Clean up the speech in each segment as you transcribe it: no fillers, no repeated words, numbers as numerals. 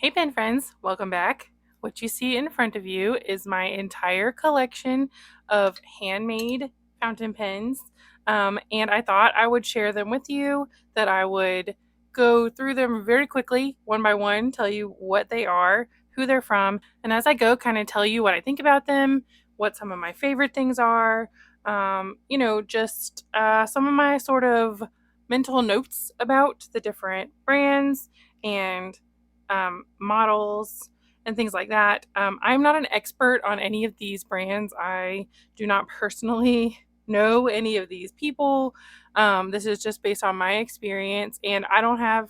Hey pen friends, welcome back. What you see in front of you is my entire collection of handmade fountain pens. And I thought I would share them with you, that I would go through them very quickly, one by one, tell you what they are, who they're from, and as I go, kind of tell you what I think about them, what some of my favorite things are, just some of my sort of mental notes about the different brands and models and things like that. I'm not an expert on any of these brands. I do not personally know any of these people. This is just based on my experience, and I don't have,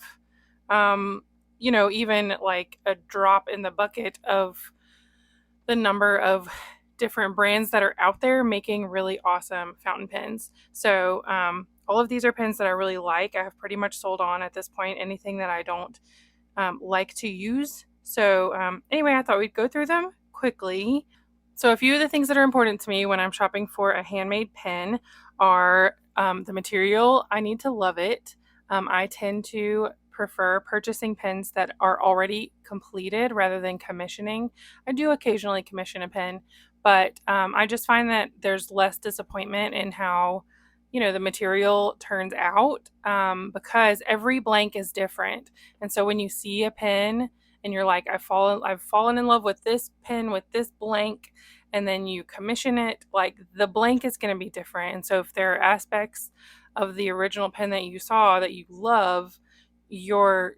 even like a drop in the bucket of the number of different brands that are out there making really awesome fountain pens. So, all of these are pens that I really like. I have pretty much sold on at this point anything that I don't like to use. So anyway, I thought we'd go through them quickly. So a few of the things that are important to me when I'm shopping for a handmade pen are the material. I need to love it. I tend to prefer purchasing pens that are already completed rather than commissioning. I do occasionally commission a pen, but I just find that there's less disappointment in how the material turns out, because every blank is different. And so when you see a pen and you're like, I've fallen in love with this pen with this blank, and then you commission it, like the blank is going to be different. And so if there are aspects of the original pen that you saw that you love, your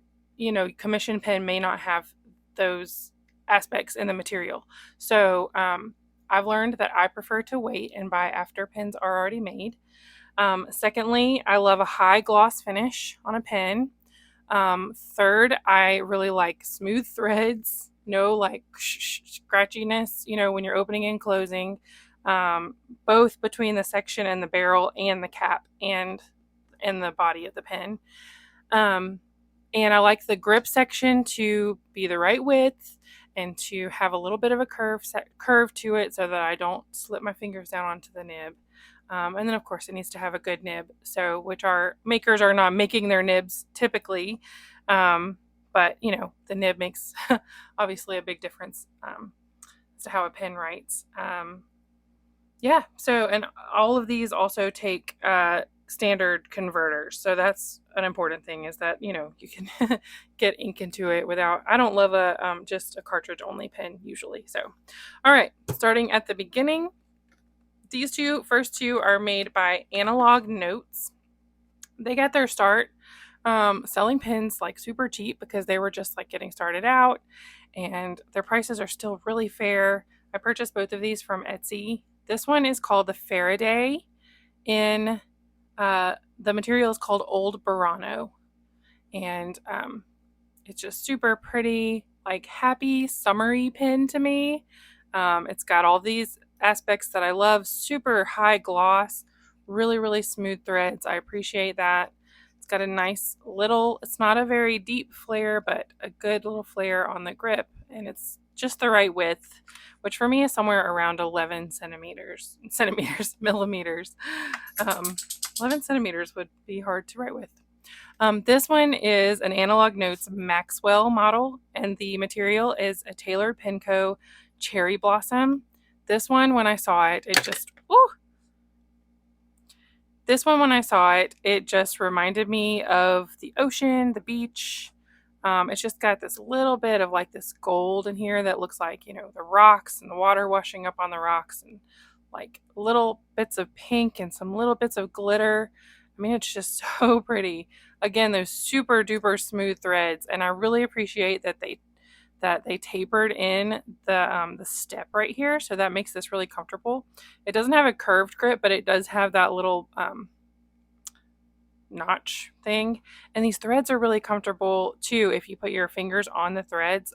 commission pen may not have those aspects in the material. So I've learned that I prefer to wait and buy after pens are already made. Secondly, I love a high gloss finish on a pen. Third, I really like smooth threads, no like scratchiness, when you're opening and closing, both between the section and the barrel and the cap and the body of the pen. And I like the grip section to be the right width and to have a little bit of a curve to it so that I don't slip my fingers down onto the nib. And then, of course, it needs to have a good nib, so which our makers are not making their nibs typically. But, the nib makes obviously a big difference as to how a pen writes. Yeah, so, and all of these also take standard converters. So that's an important thing, is that, you can get ink into it without, I don't love just a cartridge only pen usually. So, all right, starting at the beginning. These first two are made by Analog Notes. They got their start selling pens like super cheap because they were just like getting started out, and their prices are still really fair. I purchased both of these from Etsy. This one is called the Faraday, in the material is called Old Burano, and it's just super pretty, like happy summery pen to me. It's got all these aspects that I love. Super high gloss, really, really smooth threads. I appreciate that. It's got a nice little, it's not a very deep flare, but a good little flare on the grip, and it's just the right width, which for me is somewhere around 11 millimeters. 11 centimeters would be hard to write with. This one is an Analog Notes Maxwell model, and the material is a Turntpenco Cherry Blossom. This one, when I saw it, it just reminded me of the ocean, the beach. It's just got this little bit of like this gold in here that looks like, the rocks and the water washing up on the rocks, and like little bits of pink and some little bits of glitter. I mean, it's just so pretty. Again, those super duper smooth threads, and I really appreciate that they tapered in the step right here, so that makes this really comfortable. It doesn't have a curved grip, but it does have that little notch thing, and these threads are really comfortable too. If you put your fingers on the threads,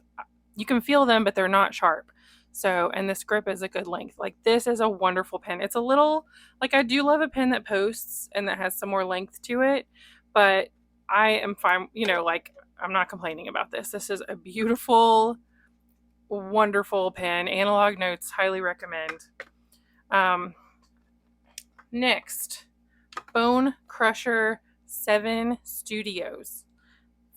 you can feel them, but they're not sharp. So, and this grip is a good length. Like, this is a wonderful pen. It's a little, like, I do love a pen that posts and that has some more length to it, but I am fine, I'm not complaining about this. This is a beautiful, wonderful pen. Analog Notes, highly recommend. Next, Bonecrusher 7 Studios.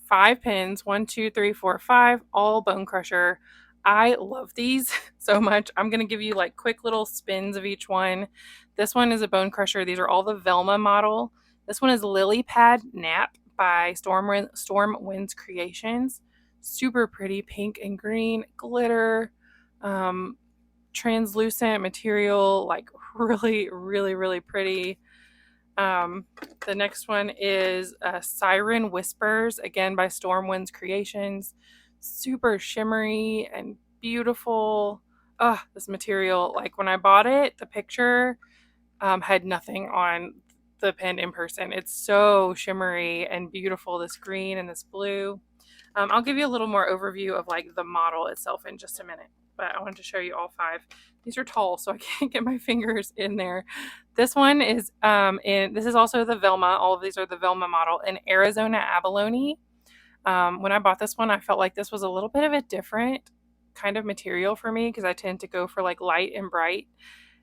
5 pins, 1, 2, 3, 4, 5, all Bonecrusher. I love these so much. I'm going to give you like quick little spins of each one. This one is a Bonecrusher. These are all the Velma model. This one is Lily Pad Nap by Stormwinds Creations. Super pretty pink and green glitter, translucent material, like really, really, really pretty. The next one is Siren Whispers, again by Stormwinds Creations. Super shimmery and beautiful. Oh, this material, like when I bought it, the picture had nothing on the pen in person. It's so shimmery and beautiful, this green and this blue. I'll give you a little more overview of like the model itself in just a minute, but I wanted to show you all 5. These are tall, so I can't get my fingers in there. This one is this is also the Velma. All of these are the Velma model in Arizona Abalone. When I bought this one, I felt like this was a little bit of a different kind of material for me because I tend to go for like light and bright.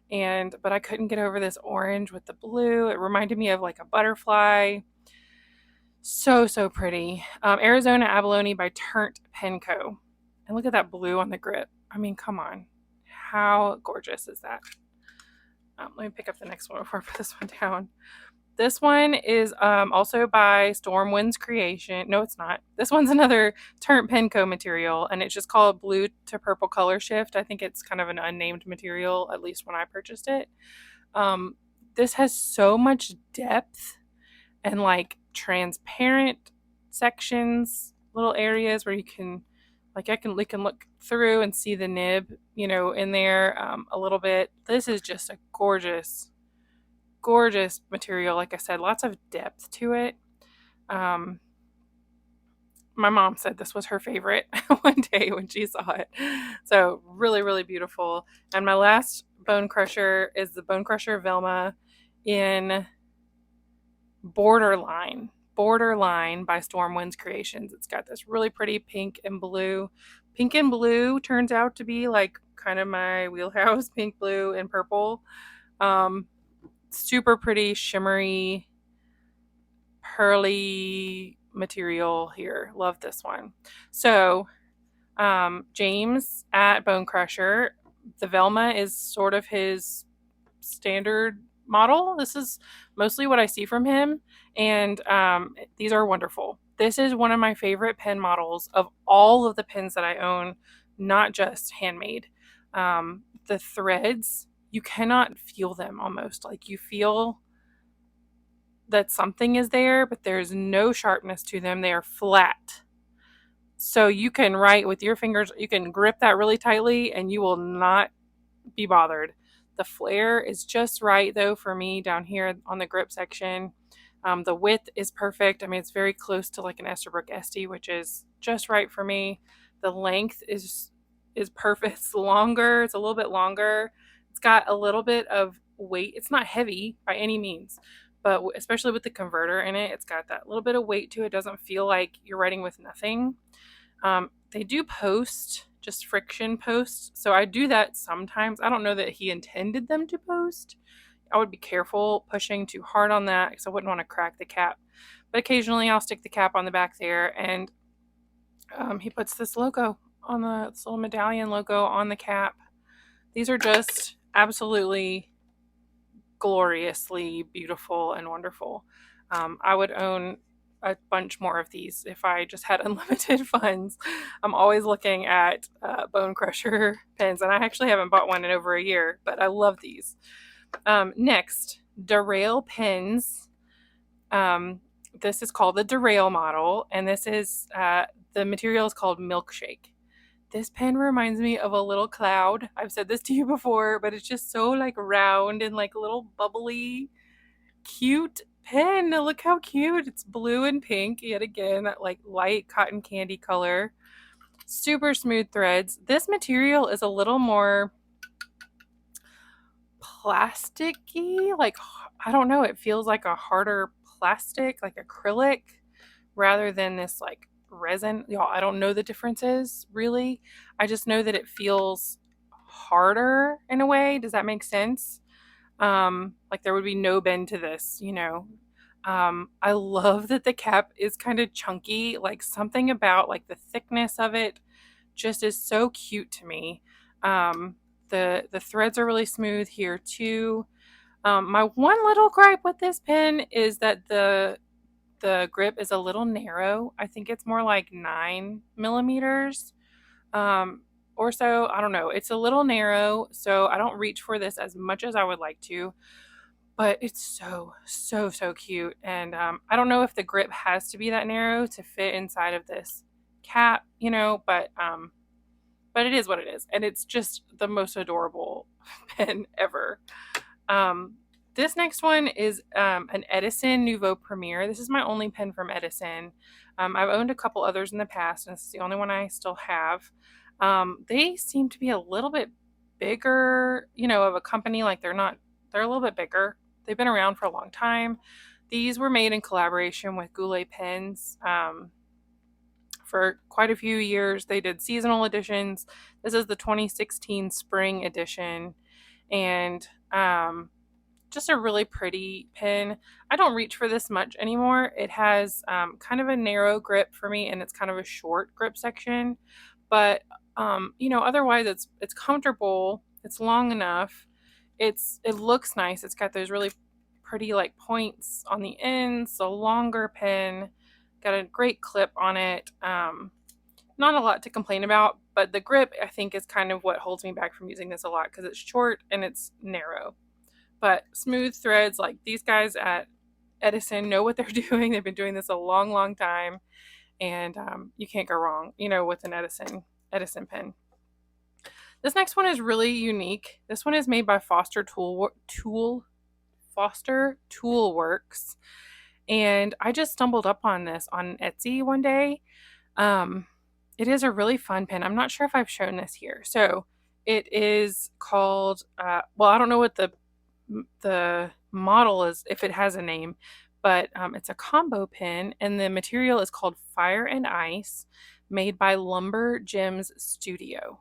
But I couldn't get over this orange with the blue. It reminded me of like a butterfly. So, so pretty. Arizona Abalone by Turntpenco. And look at that blue on the grip. I mean, come on. How gorgeous is that? Let me pick up the next one before I put this one down. This one is also by Stormwinds Creation. No, it's not. This one's another Turntpenco material, and it's just called Blue to Purple Colorshift. I think it's kind of an unnamed material, at least when I purchased it. This has so much depth and like transparent sections, little areas where you can, like, we can look through and see the nib, you know, in there a little bit. This is just a gorgeous, gorgeous material. Like I said, lots of depth to it. My mom said this was her favorite one day when she saw it. So really, really beautiful. And my last Bonecrusher is the Bonecrusher Velma in Borderline by Stormwinds Creations. It's got this really pretty pink and blue. Pink and blue turns out to be like kind of my wheelhouse, pink, blue, and purple. Super pretty, shimmery, pearly material here. Love this one. So, James at Bonecrusher, the Velma is sort of his standard model. This is mostly what I see from him, and these are wonderful. This is one of my favorite pen models of all of the pens that I own, not just Handmade. The threads, you cannot feel them almost. Like you feel that something is there, but there's no sharpness to them. They are flat. So you can write with your fingers, you can grip that really tightly and you will not be bothered. The flare is just right though for me down here on the grip section. The width is perfect. I mean, it's very close to like an Esterbrook Esty, which is just right for me. The length is perfect. It's longer. It's a little bit longer. It's got a little bit of weight. It's not heavy by any means, but especially with the converter in it, it's got that little bit of weight to it. It doesn't feel like you're writing with nothing. They do post, just friction posts. So I do that sometimes. I don't know that he intended them to post. I would be careful pushing too hard on that because I wouldn't want to crack the cap. But occasionally I'll stick the cap on the back there, and he puts this logo on this little medallion logo on the cap. These are just absolutely gloriously beautiful and wonderful. I would own a bunch more of these if I just had unlimited funds. I'm always looking at Bonecrusher pens, and I actually haven't bought one in over a year, but I love these. Next, Derail pens. This is called the Derail model, and this is the material is called Milkshake. This pen reminds me of a little cloud. I've said this to you before, but it's just so like round and like a little bubbly, cute pen. Look how cute. It's blue and pink yet again, that like light cotton candy color. Super smooth threads. This material is a little more plasticky, like, I don't know, it feels like a harder plastic, like acrylic, rather than this like resin. Y'all, I don't know the differences really. I just know that it feels harder in a way. Does that make sense? Like there would be no bend to this, you know. I love that the cap is kind of chunky, like something about like the thickness of it just is so cute to me. The threads are really smooth here too. My one little gripe with this pen is that the grip is a little narrow. I think it's more like 9 millimeters or so. I don't know. It's a little narrow, so I don't reach for this as much as I would like to. But it's so cute. And I don't know if the grip has to be that narrow to fit inside of this cap, you know, but it is what it is. And it's just the most adorable pen ever. Um, this next one is an Edison Nouveau Premier. This is my only pen from Edison. I've owned a couple others in the past, and this is the only one I still have. They seem to be a little bit bigger, you know, of a company. Like they're a little bit bigger. They've been around for a long time. These were made in collaboration with Goulet Pens. For quite a few years, they did seasonal editions. This is the 2016 spring edition, and just a really pretty pen. I don't reach for this much anymore. It has kind of a narrow grip for me, and it's kind of a short grip section, but you know, otherwise it's comfortable. It's long enough. It looks nice. It's got those really pretty like points on the ends. A longer pen, got a great clip on it. Not a lot to complain about, but the grip I think is kind of what holds me back from using this a lot because it's short and it's narrow. But smooth threads, like these guys at Edison know what they're doing. They've been doing this a long time, and you can't go wrong, you know, with an Edison pen. This next one is really unique. This one is made by Foster Toolworks, and I just stumbled up on this on Etsy one day. It is a really fun pen. I'm not sure if I've shown this here. So it is called, well, I don't know what the model is, if it has a name, but it's a combo pen, and the material is called Fire and Ice, made by Lumber Gems Studio.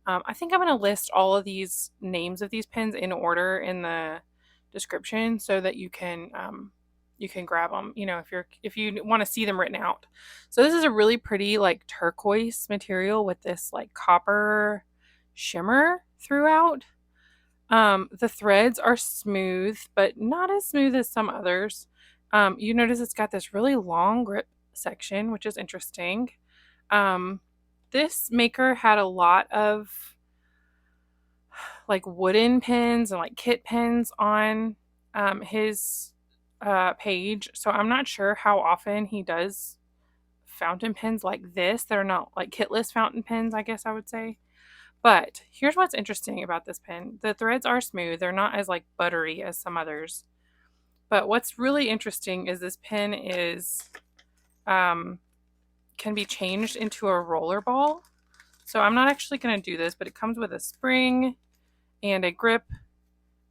I think I'm going to list all of these names of these pens in order in the description so that you can grab them, you know, if you want to see them written out. So this is a really pretty like turquoise material with this like copper shimmer throughout. The threads are smooth, but not as smooth as some others. You notice it's got this really long grip section, which is interesting. This maker had a lot of like wooden pens and like kit pens on his page, so I'm not sure how often he does fountain pens like this that are not like kitless fountain pens, I guess I would say. But here's what's interesting about this pen. The threads are smooth. They're not as like buttery as some others. But what's really interesting is this pen is can be changed into a roller ball. So I'm not actually going to do this, but it comes with a spring and a grip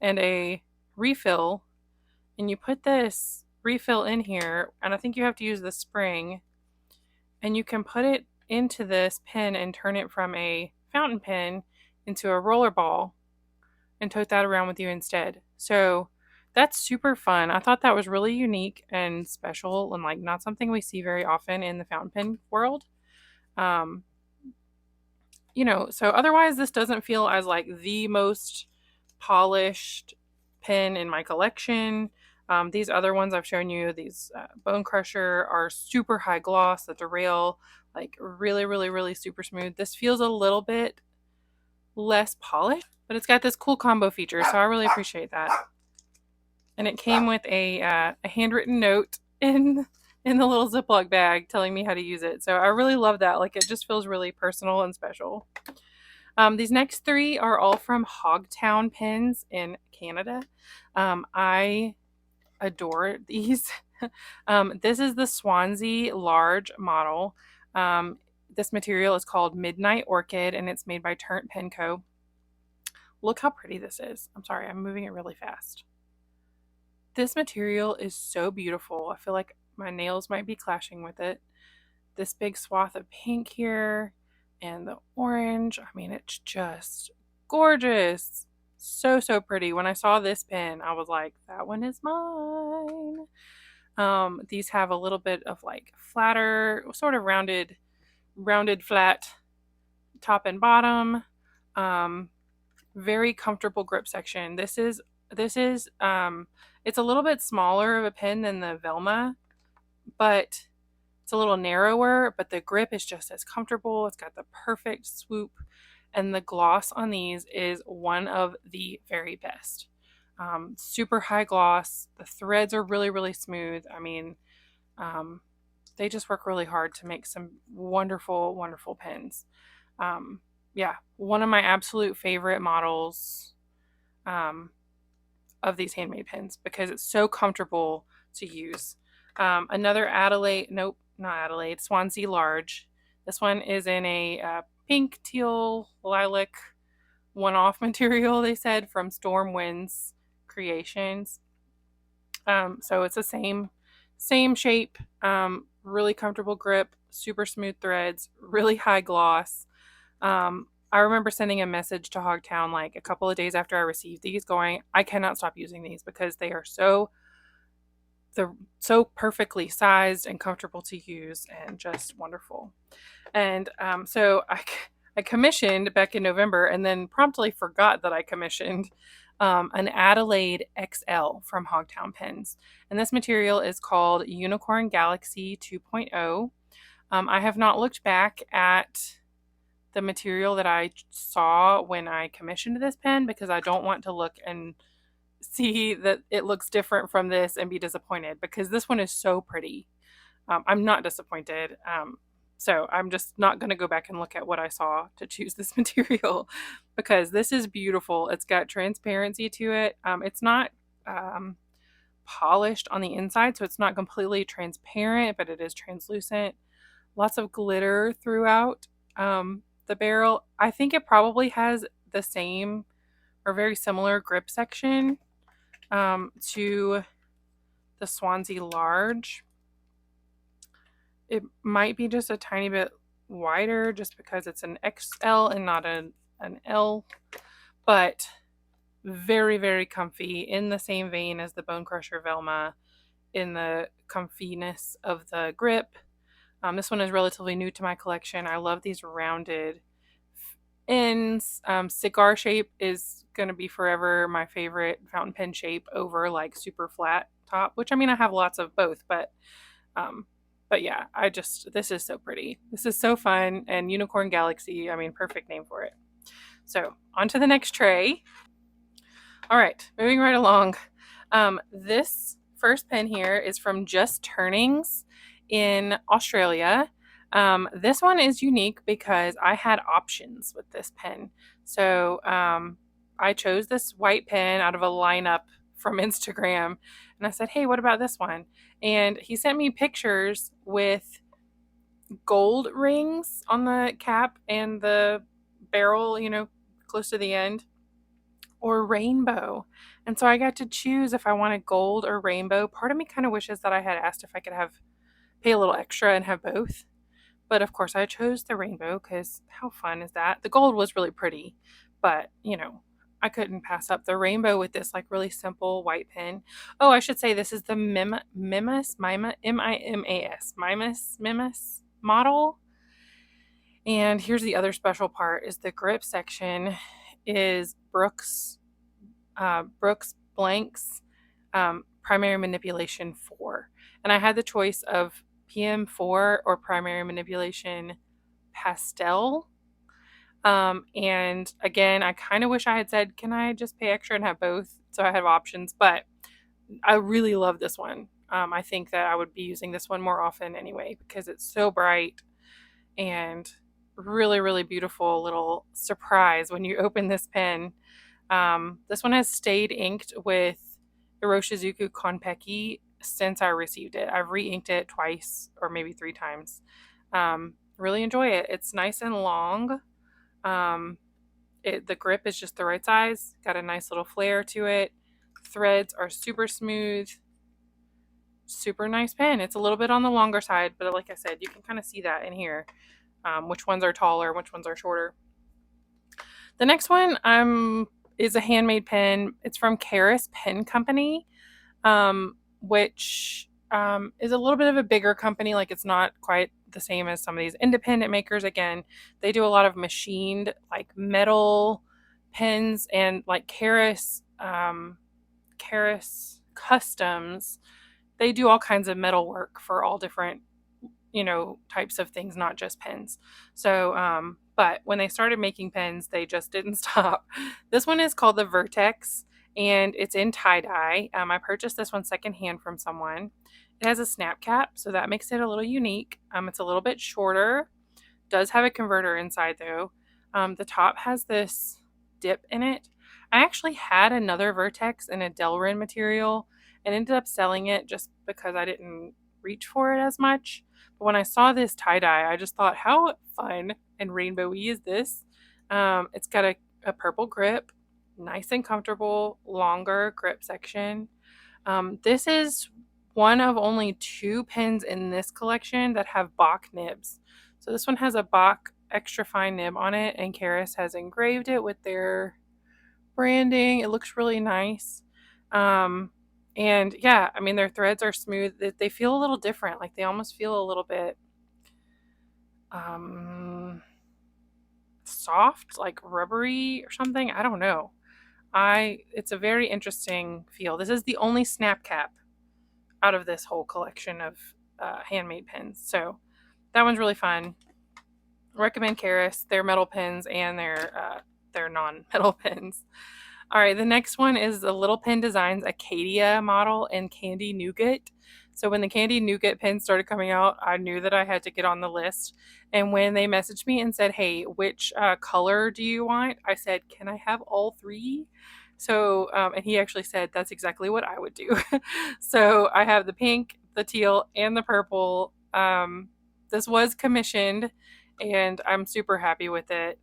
and a refill. And you put this refill in here, and I think you have to use the spring, and you can put it into this pen and turn it from a fountain pen into a roller ball and tote that around with you instead. So that's super fun. I thought that was really unique and special and like not something we see very often in the fountain pen world. You know, so otherwise this doesn't feel as like the most polished pen in my collection. These other ones I've shown you, these Bonecrusher, are super high gloss. The Derail, like really super smooth. This feels a little bit less polished, but it's got this cool combo feature, so I really appreciate that. And it came with a handwritten note in the little Ziploc bag telling me how to use it. So I really love that. Like it just feels really personal and special. These next three are all from Hogtown Pens in Canada. I adore these. This is the Swansea large model. This material is called Midnight Orchid, and it's made by Turntpenco. Look how pretty this is. I'm sorry, I'm moving it really fast. This material is so beautiful. I feel like my nails might be clashing with it. This big swath of pink here and the orange. I mean, it's just gorgeous. So pretty. When I saw this pen, I was like, that one is mine. These have a little bit of like flatter, sort of rounded flat top and bottom. Very comfortable grip section. This is it's a little bit smaller of a pen than the Velma, but it's a little narrower, but the grip is just as comfortable. It's got the perfect swoop, and the gloss on these is one of the very best. Super high gloss. The threads are really, really smooth. I mean, they just work really hard to make some wonderful, wonderful pens. Yeah, one of my absolute favorite models of these handmade pens because it's so comfortable to use. Another Adelaide, nope, not Adelaide, Swansea large. This one is in a pink, teal, lilac one-off material, they said, from Stormwinds Creations. So it's the same shape, really comfortable grip, super smooth threads, really high gloss. I remember sending a message to Hogtown like a couple of days after I received these going, I cannot stop using these because they are they're so perfectly sized and comfortable to use and just wonderful. And so I commissioned back in November and then promptly forgot that I commissioned an Adelaide XL from Hogtown Pens. And this material is called Unicorn Galaxy 2.0. I have not looked back at the material that I saw when I commissioned this pen because I don't want to look and see that it looks different from this and be disappointed because this one is so pretty. I'm not disappointed. So I'm just not going to go back and look at what I saw to choose this material because this is beautiful. It's got transparency to it. It's not polished on the inside, so it's not completely transparent, but it is translucent. Lots of glitter throughout the barrel. I think it probably has the same or very similar grip section to the Swansea large. It might be just a tiny bit wider just because it's an XL and not an L, but very, very comfy, in the same vein as the Bonecrusher Velma in the comfiness of the grip. This one is relatively new to my collection. I love these rounded ends. Cigar shape is going to be forever my favorite fountain pen shape over like super flat top, which I mean, I have lots of both, but yeah, this is so pretty. This is so fun. And Unicorn Galaxy, I mean, perfect name for it. So on to the next tray. All right, moving right along. This first pen here is from Just Turnings in Australia. This one is unique because I had options with this pen. So I chose this white pen out of a lineup from Instagram, and I said, hey, what about this one? And he sent me pictures with gold rings on the cap and the barrel, close to the end, or rainbow. And so I got to choose if I wanted gold or rainbow. Part of me kind of wishes that I had asked if I could pay a little extra and have both. But of course I chose the rainbow because how fun is that? The gold was really pretty, but I couldn't pass up the rainbow with this like really simple white pen. Oh, I should say this is the Mimas model. And here's the other special part is the grip section is Brooks Blanks Primary Manipulation 4. And I had the choice of PM4 or Primary Manipulation Pastel. And again, I kind of wish I had said, can I just pay extra and have both? So I have options, but I really love this one. I think that I would be using this one more often anyway because it's so bright and really, really beautiful little surprise when you open this pen. This one has stayed inked with Iroshizuku Konpeki since I received it. I've re-inked it twice or maybe 3 times. Really enjoy it. It's nice and long. The grip is just the right size. Got a nice little flare to it. Threads are super smooth. Super nice pen. It's a little bit on the longer side, but like I said, you can kind of see that in here. Which ones are taller, which ones are shorter. The next one is a handmade pen. It's from Karis Pen Company, which is a little bit of a bigger company. Like, it's not quite the same as some of these independent makers. Again, they do a lot of machined, like, metal pens and like Karis Customs. They do all kinds of metal work for all different, types of things, not just pens. So, but when they started making pens, they just didn't stop. This one is called the Vertex, and it's in tie-dye. I purchased this one secondhand from someone. It has a snap cap, so that makes it a little unique. It's a little bit shorter. Does have a converter inside though. The top has this dip in it. I actually had another Vertex in a Delrin material and ended up selling it just because I didn't reach for it as much. But when I saw this tie-dye, I just thought, how fun and rainbowy is this? It's got a purple grip, nice and comfortable, longer grip section. This is one of only 2 pens in this collection that have Bach nibs. So this one has a Bach extra fine nib on it, and Karis has engraved it with their branding. It looks really nice. And yeah, I mean, their threads are smooth. They feel a little different. Like, they almost feel a little bit soft, like rubbery or something. I don't know. It's a very interesting feel. This is the only snap cap out of this whole collection of handmade pens. So that one's really fun. Recommend Karis, their metal pens and their non-metal pens. All right, the next one is the Little Pen Designs Acadia model in Candy Nougat. So when the Candy Nougat pens started coming out, I knew that I had to get on the list. And when they messaged me and said, hey, which color do you want? I said, can I have all 3? So, and he actually said, that's exactly what I would do. So I have the pink, the teal, and the purple. This was commissioned, and I'm super happy with it.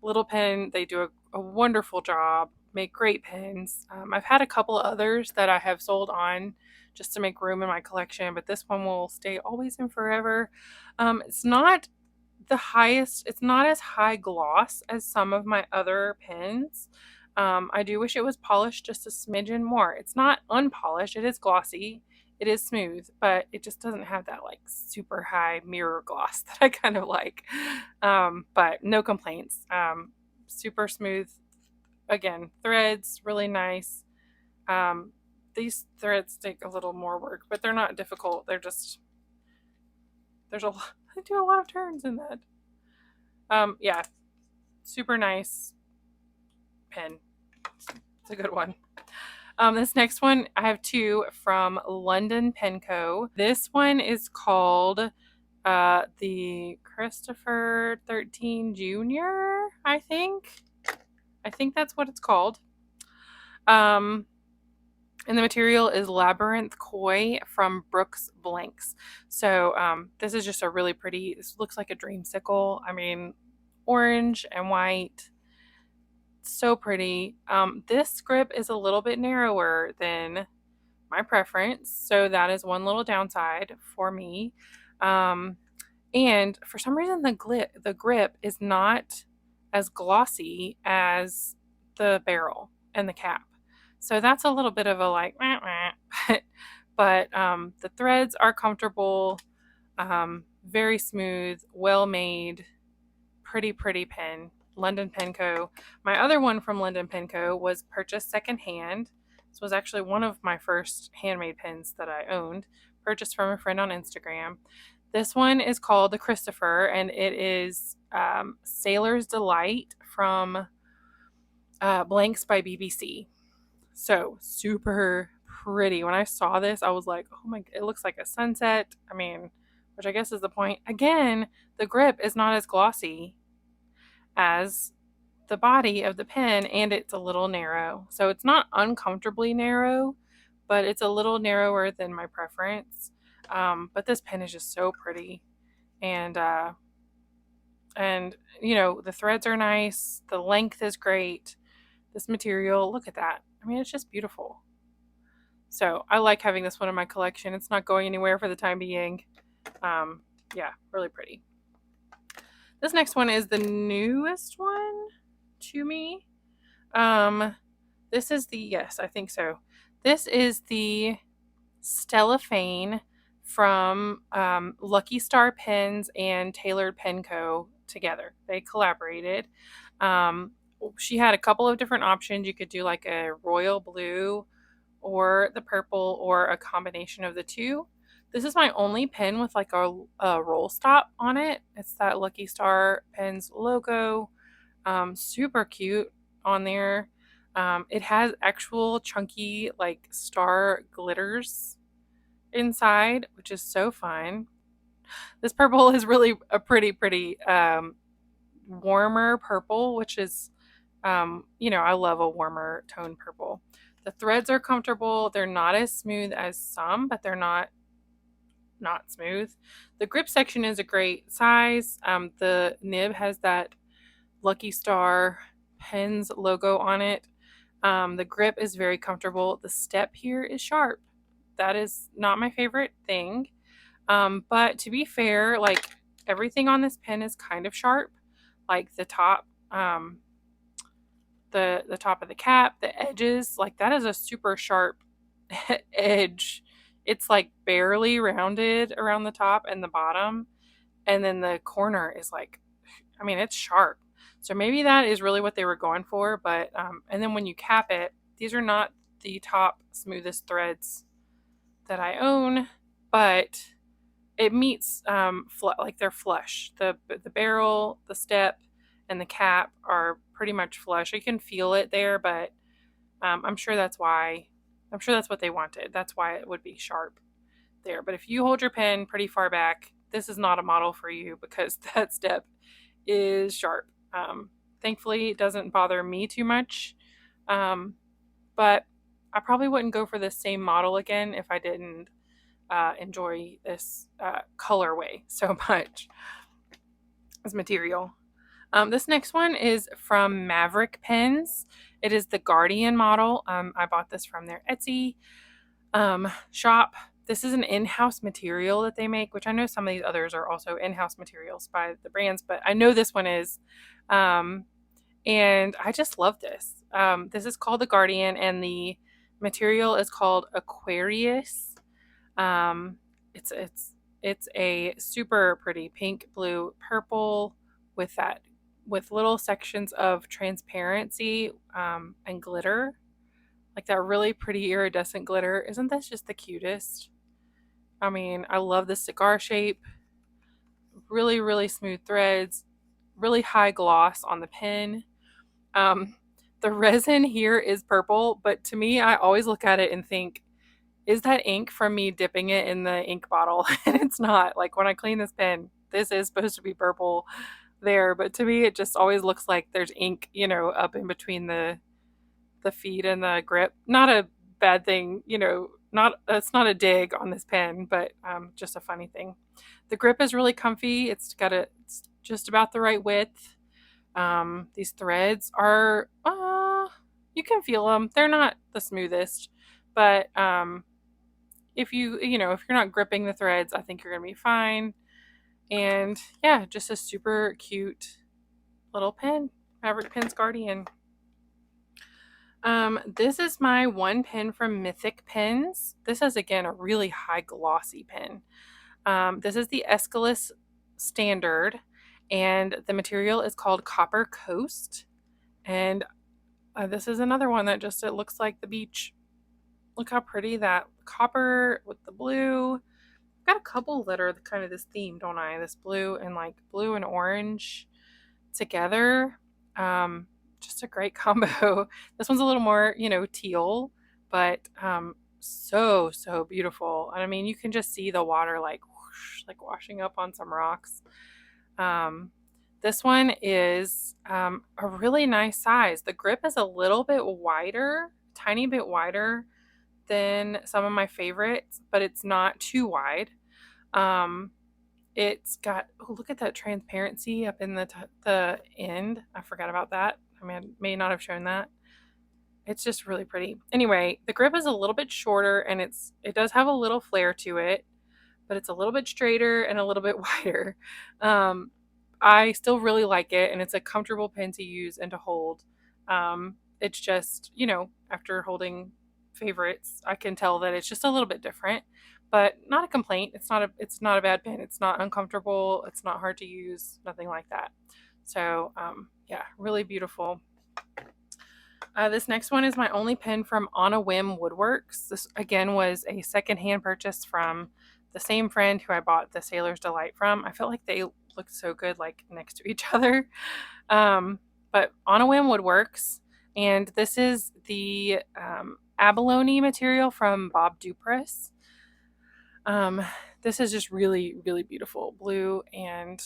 Little Pen, they do a wonderful job, make great pens. I've had a couple others that I have sold on just to make room in my collection, but this one will stay always and forever. It's not the highest, it's not as high gloss as some of my other pens. I do wish it was polished just a smidgen more. It's not unpolished, it is glossy, it is smooth, but it just doesn't have that like super high mirror gloss that I kind of like. But no complaints. Super smooth. Again, threads really nice. These threads take a little more work, but they're not difficult. They're just, I do a lot of turns in that. Yeah, super nice pen. It's a good one. This next one, I have 2 from London-Penco. This one is called the Christopher 13 Jr., I think. I think that's what it's called. And the material is Labyrinth Koi from Brooks Blanks. So this is just a really pretty, this looks like a dreamsicle. I mean, orange and white. So pretty. This grip is a little bit narrower than my preference, so that is one little downside for me. And for some reason the grip is not as glossy as the barrel and the cap, so that's a little bit of a like but the threads are comfortable, very smooth, well made, pretty pen. London-Penco. My other one from London-Penco was purchased secondhand. This was actually one of my first handmade pens that I owned, purchased from a friend on Instagram. This one is called the Christopher, and it is Sailor's Delight from Blanks by BBC. So super pretty. When I saw this, I was like, oh my, it looks like a sunset. I mean, which I guess is the point. Again, the grip is not as glossy as the body of the pen, and it's a little narrow. So it's not uncomfortably narrow, but it's a little narrower than my preference. But this pen is just so pretty, and you know, the threads are nice, the length is great. This material, look at that. I mean, it's just beautiful. So I like having this one in my collection. It's not going anywhere for the time being. Yeah, really pretty. This next one is the newest one to me. This is the, yes, I think so. This is the Stellafane from Lucky Star Pens and Tailored Penco together. They collaborated. Um, she had a couple of different options. You could do like a royal blue or the purple or a combination of the two. This is my only pen with like a roll stop on it. It's that Lucky Star Pens logo. Super cute on there. It has actual chunky like star glitters inside, which is so fun. This purple is really a pretty warmer purple, which is I love a warmer tone purple. The threads are comfortable. They're not as smooth as some, but they're not smooth. The grip section is a great size. The nib has that Lucky Star Penz logo on it. The grip is very comfortable. The step here is sharp. That is not my favorite thing. But to be fair, like everything on this pen is kind of sharp. Like the top, the top of the cap, the edges, like that is a super sharp edge. It's like barely rounded around the top and the bottom. And then the corner is like, I mean, it's sharp. So maybe that is really what they were going for. But, and then when you cap it, these are not the top smoothest threads that I own, but it meets, like they're flush. The barrel, the step, and the cap are pretty much flush. You can feel it there, but I'm sure that's why. I'm sure that's what they wanted. That's why it would be sharp there. But if you hold your pen pretty far back, this is not a model for you because that step is sharp. Thankfully, it doesn't bother me too much, but I probably wouldn't go for the same model again if I didn't enjoy this colorway so much as material. This next one is from Maverick Pens. It is the Guardian model. I bought this from their Etsy shop. This is an in-house material that they make, which I know some of these others are also in-house materials by the brands, but I know this one is. And I just love this. This is called the Guardian, and the material is called Aquarius. It's a super pretty pink, blue, purple with little sections of transparency and glitter, like that really pretty iridescent glitter. Isn't this just the cutest? I mean, I love the cigar shape. Really smooth threads. Really high gloss on the pen. The resin here is purple, but to me, I always look at it and think, is that ink from me dipping it in the ink bottle? And it's not. Like when I clean this pen, this is supposed to be purple there, but to me, it just always looks like there's ink, up in between the feed and the grip. Not a bad thing, it's not a dig on this pen, but just a funny thing. The grip is really comfy. It's just about the right width. These threads are, you can feel them. They're not the smoothest, but if you're not gripping the threads, I think you're gonna be fine. And yeah, just a super cute little pen, Maverick Pens Guardian. This is my one pen from Mythic Pens. This is again a really high glossy pen. This is the Aeschylus Standard, and the material is called Copper Coast. And this is another one that it looks like the beach. Look how pretty that copper with the blue. I've got a couple that are kind of this theme, don't I? This blue and orange together. Just a great combo. This one's a little more, teal, but so beautiful. And I mean, you can just see the water like whoosh, like washing up on some rocks. This one is a really nice size. The grip is a little bit wider, tiny bit wider than some of my favorites, but it's not too wide. It's got, look at that transparency up in the end. I forgot about that. I may not have shown that. It's just really pretty. Anyway, the grip is a little bit shorter, and it does have a little flare to it, but it's a little bit straighter and a little bit wider. I still really like it, and it's a comfortable pen to use and to hold. It's just, after holding favorites. I can tell that it's just a little bit different, but not a complaint. It's not a bad pen. It's not uncomfortable. It's not hard to use. Nothing like that. So yeah, really beautiful. This next one is my only pen from On a Whim Woodworks. This again was a secondhand purchase from the same friend who I bought the Sailor's Delight from. I felt like they looked so good like next to each other. But On a Whim Woodworks, and this is the Abalone material from Bob Dupress. This is just really, really beautiful. Blue and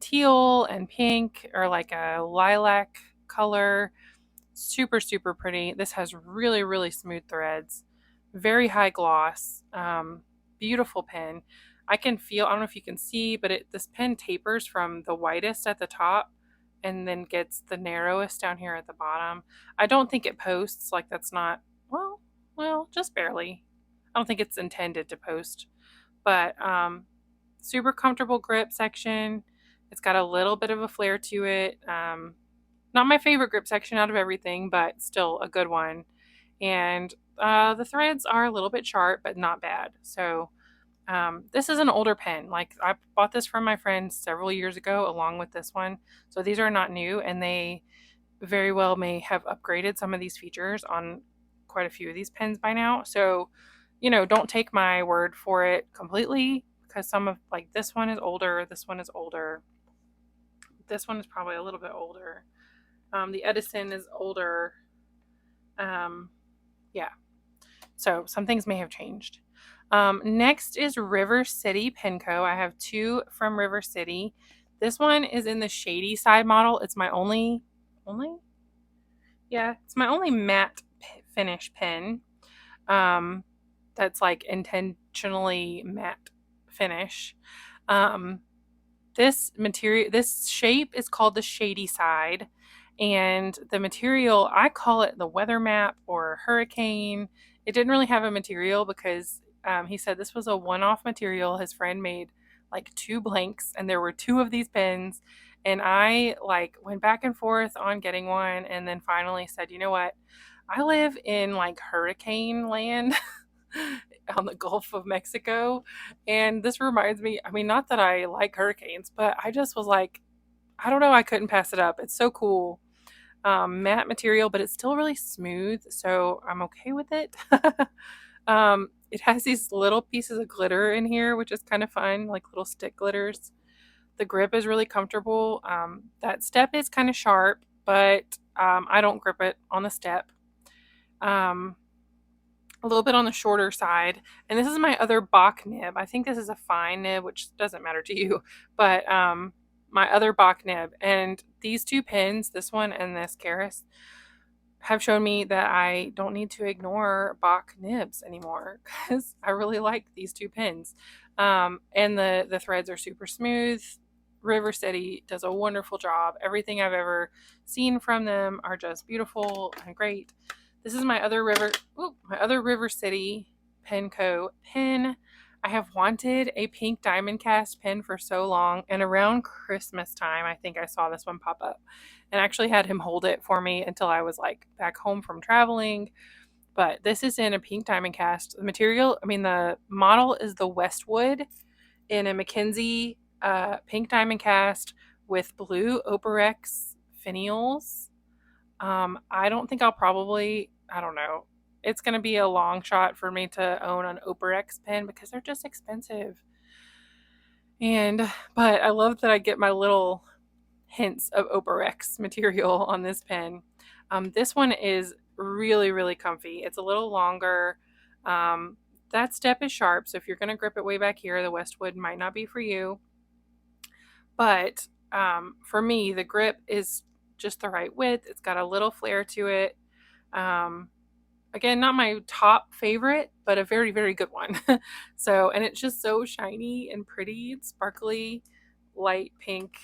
teal and pink, or like a lilac color. Super, super pretty. This has really, really smooth threads. Very high gloss. Beautiful pen. I can feel, I don't know if you can see, but this pen tapers from the widest at the top and then gets the narrowest down here at the bottom. I don't think it posts, like that's not, well, just barely. I don't think it's intended to post, but super comfortable grip section. It's got a little bit of a flare to it. Not my favorite grip section out of everything, but still a good one. And the threads are a little bit sharp, but not bad. So this is an older pen. Like, I bought this from my friend several years ago along with this one. So these are not new, and they very well may have upgraded some of these features on quite a few of these pens by now. So, don't take my word for it completely, because some of, like, this one is older, this one is older. This one is probably a little bit older. The Edison is older. Yeah. So some things may have changed. Next is River City Penco. I have two from River City. This one is in the shady side model. It's my only matte finish pen. That's like intentionally matte finish. This shape is called the shady side, and the material, I call it the weather map or hurricane. It didn't really have a material because he said this was a one-off material. His friend made like 2 blanks, and there were 2 of these pens, and I like went back and forth on getting one, and then finally said, you know what, I live in like hurricane land on the Gulf of Mexico, and this reminds me, I mean, not that I like hurricanes, but I just was like, I don't know, I couldn't pass it up. It's so cool. Matte material, but it's still really smooth, so I'm okay with it. It has these little pieces of glitter in here, which is kind of fun, like little stick glitters. The grip is really comfortable. That step is kind of sharp, but I don't grip it on the step. A little bit on the shorter side. And this is my other Bach nib. I think this is a fine nib, which doesn't matter to you, but my other Bach nib. And these 2 pens, this one and this Keras, have shown me that I don't need to ignore Bach nibs anymore, because I really like these 2 pens. And the threads are super smooth. River City does a wonderful job. Everything I've ever seen from them are just beautiful and great. This is my other River City Penco pen. I have wanted a pink diamond cast pen for so long, and around Christmas time, I think I saw this one pop up, and actually had him hold it for me until I was like back home from traveling. But this is in a pink diamond cast. The model is the Westwood in a Mackenzie pink diamond cast with blue Operex finials. I don't think I don't know. It's going to be a long shot for me to own an Operex pen because they're just expensive. But I love that I get my little hints of Operex material on this pen. This one is really, really comfy. It's a little longer. That step is sharp, so if you're going to grip it way back here, the Westwood might not be for you. But for me, the grip is just the right width. It's got a little flare to it. Again, not my top favorite, but a very, very good one. And it's just so shiny and pretty and sparkly, light pink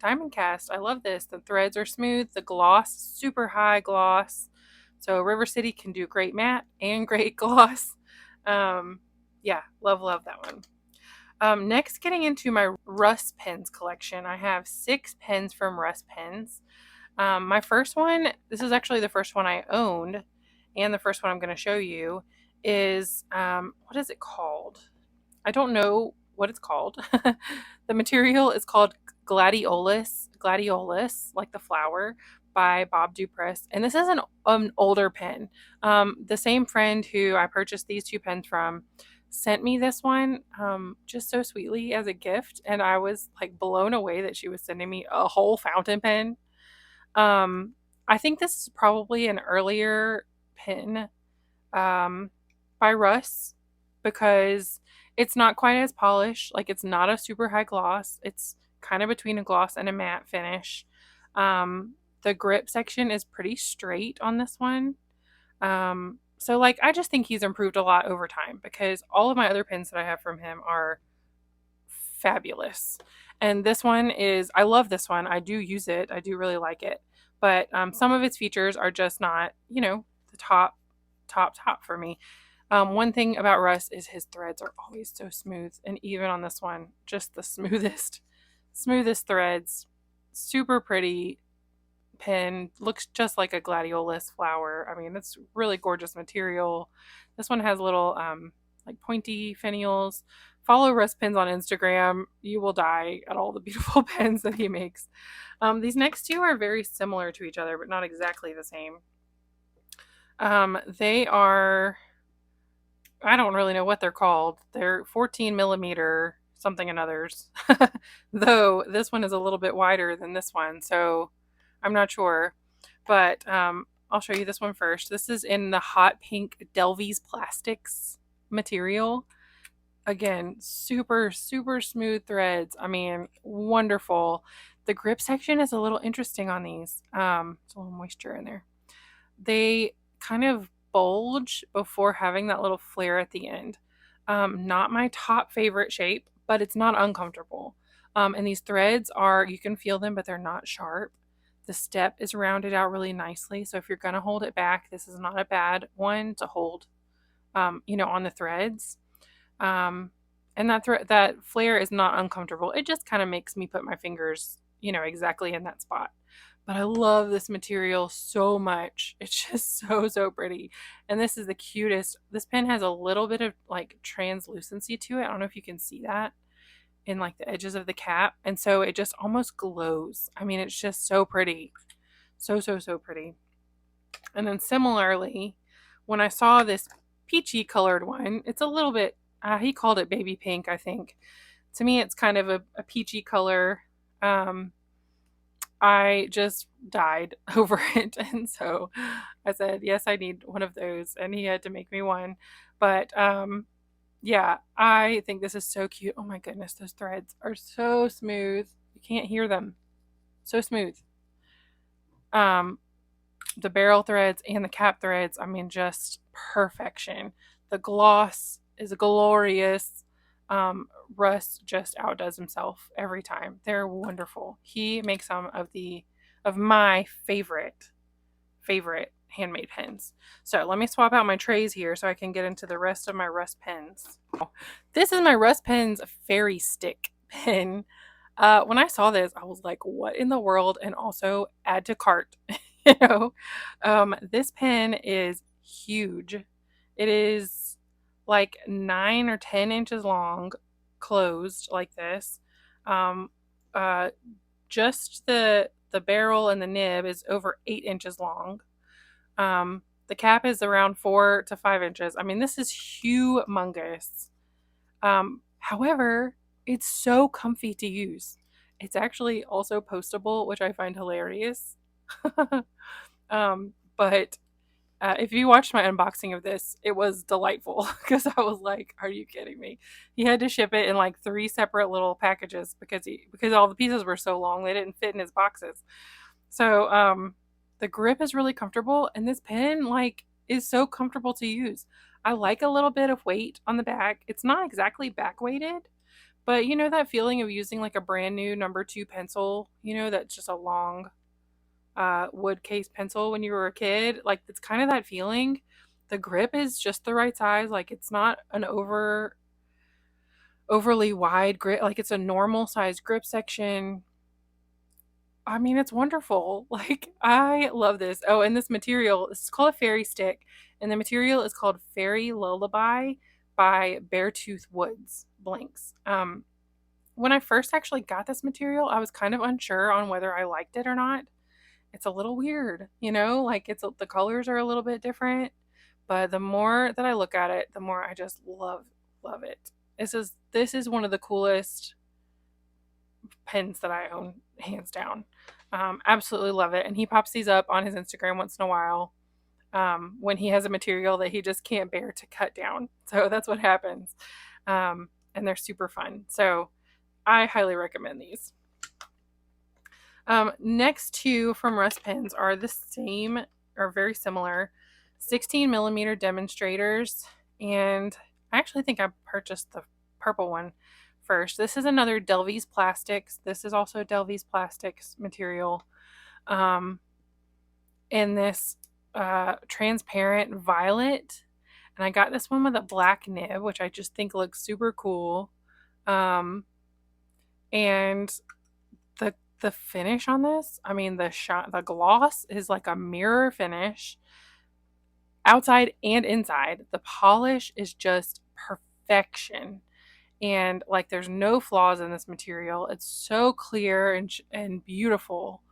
diamond cast. I love this. The threads are smooth. The gloss, super high gloss. So River City can do great matte and great gloss. Yeah, love that one. Next, getting into my Russ Pens collection. I have 6 pens from Russ Pens. My first one, this is actually the first one I owned, and the first one I'm going to show you is, what is it called? I don't know what it's called. The material is called gladiolus, like the flower, by Bob Dupress. And this is an older pen. The same friend who I purchased these two pens from sent me this one just so sweetly as a gift. And I was like blown away that she was sending me a whole fountain pen. I think this is probably an earlier pen by Russ, because it's not quite as polished. Like, it's not a super high gloss. It's kind of between a gloss and a matte finish. The grip section is pretty straight on this one. So like, I just think he's improved a lot over time, because all of my other pens that I have from him are fabulous. And this one is, I love this one. I do use it. I do really like it. But some of its features are just not, the top for me. One thing about Russ is his threads are always so smooth. And even on this one, just the smoothest threads. Super pretty pen. Looks just like a gladiolus flower. I mean, it's really gorgeous material. This one has little like pointy finials. Follow Russ Pens on Instagram. You will die at all the beautiful pens that he makes. These next two are very similar to each other, but not exactly the same. They are, I don't really know what they're called. They're 14 millimeter something and others. Though this one is a little bit wider than this one, so I'm not sure. But I'll show you this one first. This is in the hot pink Delvies Plastics material. Again, super smooth threads. I mean, wonderful. The grip section is a little interesting on these. There's a little moisture in there. They kind of bulge before having that little flare at the end. Not my top favorite shape, but it's not uncomfortable. And these threads are, you can feel them, but they're not sharp. The step is rounded out really nicely. So if you're going to hold it back, this is not a bad one to hold, on the threads. And that flare is not uncomfortable. It just kind of makes me put my fingers, exactly in that spot. But I love this material so much. It's just so pretty. And this is the cutest. This pen has a little bit of like translucency to it. I don't know if you can see that in like the edges of the cap. And so it just almost glows. I mean, it's just so pretty. So pretty. And then similarly, when I saw this peachy colored one, it's a little bit, he called it baby pink, I think. To me, it's kind of a peachy color. I just died over it. And so I said, yes, I need one of those. And he had to make me one. But yeah, I think this is so cute. Oh my goodness, those threads are so smooth. You can't hear them. So smooth. The barrel threads and the cap threads, I mean, just perfection. The gloss is glorious. Russ just outdoes himself every time. They're wonderful. He makes some of my favorite handmade pens. So let me swap out my trays here so I can get into the rest of my Russ pens. This is my Russ Pens Fairy Stick pen. When I saw this, I was like, what in the world? And also add to cart. This pen is huge. It is like 9 or 10 inches long, closed like this. Just the barrel and the nib is over 8 inches long. The cap is around 4 to 5 inches. I mean, this is humongous. However, it's so comfy to use. It's actually also postable, which I find hilarious. But if you watched my unboxing of this, it was delightful, because I was like, are you kidding me? He had to ship it in like 3 separate little packages because all the pieces were so long, they didn't fit in his boxes. So the grip is really comfortable, and this pen like is so comfortable to use. I like a little bit of weight on the back. It's not exactly back weighted, but you know that feeling of using like a brand new number 2 pencil, that's just a long wood case pencil when you were a kid. Like, it's kind of that feeling. The grip is just the right size. Like, it's not an overly wide grip. Like, it's a normal size grip section. I mean, it's wonderful. Like, I love this. Oh, and this material, this is called a fairy stick, and the material is called Fairy Lullaby by Beartooth Woods Blanks. When I first actually got this material, I was kind of unsure on whether I liked it or not. It's a little weird, you know, like the colors are a little bit different, but the more that I look at it, the more I just love it. This is one of the coolest pens that I own, hands down. Absolutely love it. And he pops these up on his Instagram once in a while when he has a material that he just can't bear to cut down. So that's what happens. And they're super fun. So I highly recommend these. Next two from Russ Pens are the same or very similar 16 millimeter demonstrators. And I actually think I purchased the purple one first. This is another Delvey's Plastics. This is also Delvey's Plastics material. In this transparent violet. And I got this one with a black nib, which I just think looks super cool. And the finish on this, I mean, the gloss is like a mirror finish outside and inside. The polish is just perfection. And like there's no flaws in this material. It's so clear and beautiful.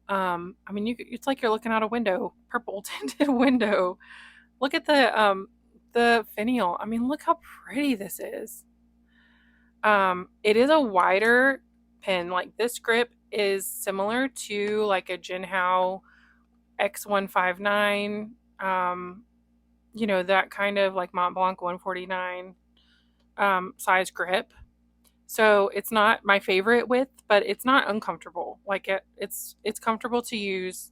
I mean, it's like you're looking out a window, purple tinted window. Look at the finial. I mean, look how pretty this is. It is a wider pen. Like this grip is similar to like a Jinhao X159. You know, that kind of like Mont Blanc 149 size grip. So it's not my favorite width, but it's not uncomfortable. Like it's comfortable to use.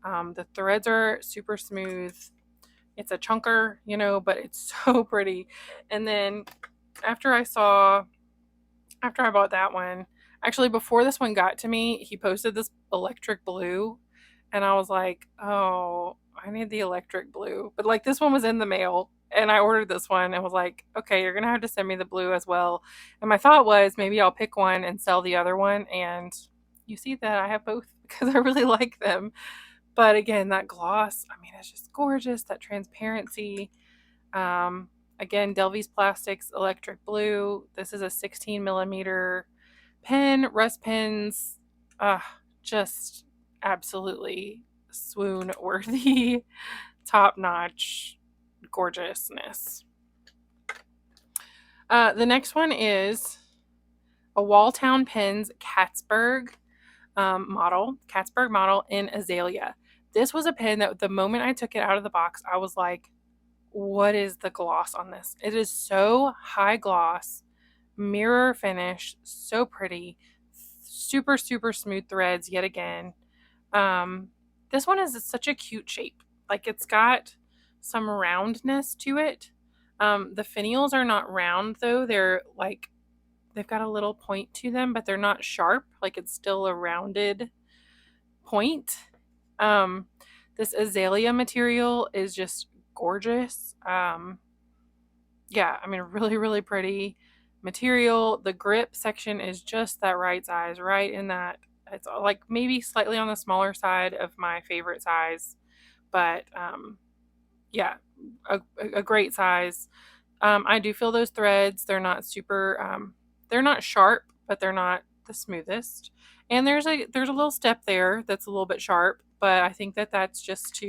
The threads are super smooth. It's a chunker, you know, but it's so pretty. And then after I bought that one, actually before this one got to me, he posted this electric blue, and I was like, oh, I need the electric blue. But like this one was in the mail, and I ordered this one and was like, okay, you're gonna have to send me the blue as well. And my thought was maybe I'll pick one and sell the other one, and you see that I have both because I really like them. But again, that gloss, I mean, it's just gorgeous. That transparency. Again, Delvey's Plastics Electric Blue. This is a 16 millimeter pen. Russ Pens, just absolutely swoon worthy, top notch gorgeousness. The next one is a Walltown Penz Catsburg model in Azalea. This was a pen that the moment I took it out of the box, I was like, what is the gloss on this? It is so high gloss, mirror finish, so pretty, super, super smooth threads yet again. This one is such a cute shape. Like it's got some roundness to it. The finials are not round though. They're like, they've got a little point to them, but they're not sharp. Like it's still a rounded point. This azalea material is just gorgeous. Yeah, I mean, really, really pretty material. The grip section is just that right size, right in that. It's like maybe slightly on the smaller side of my favorite size, but yeah, a great size. I do feel those threads. They're not super, they're not sharp, but they're not the smoothest. And there's a little step there that's a little bit sharp, but I think that's just to,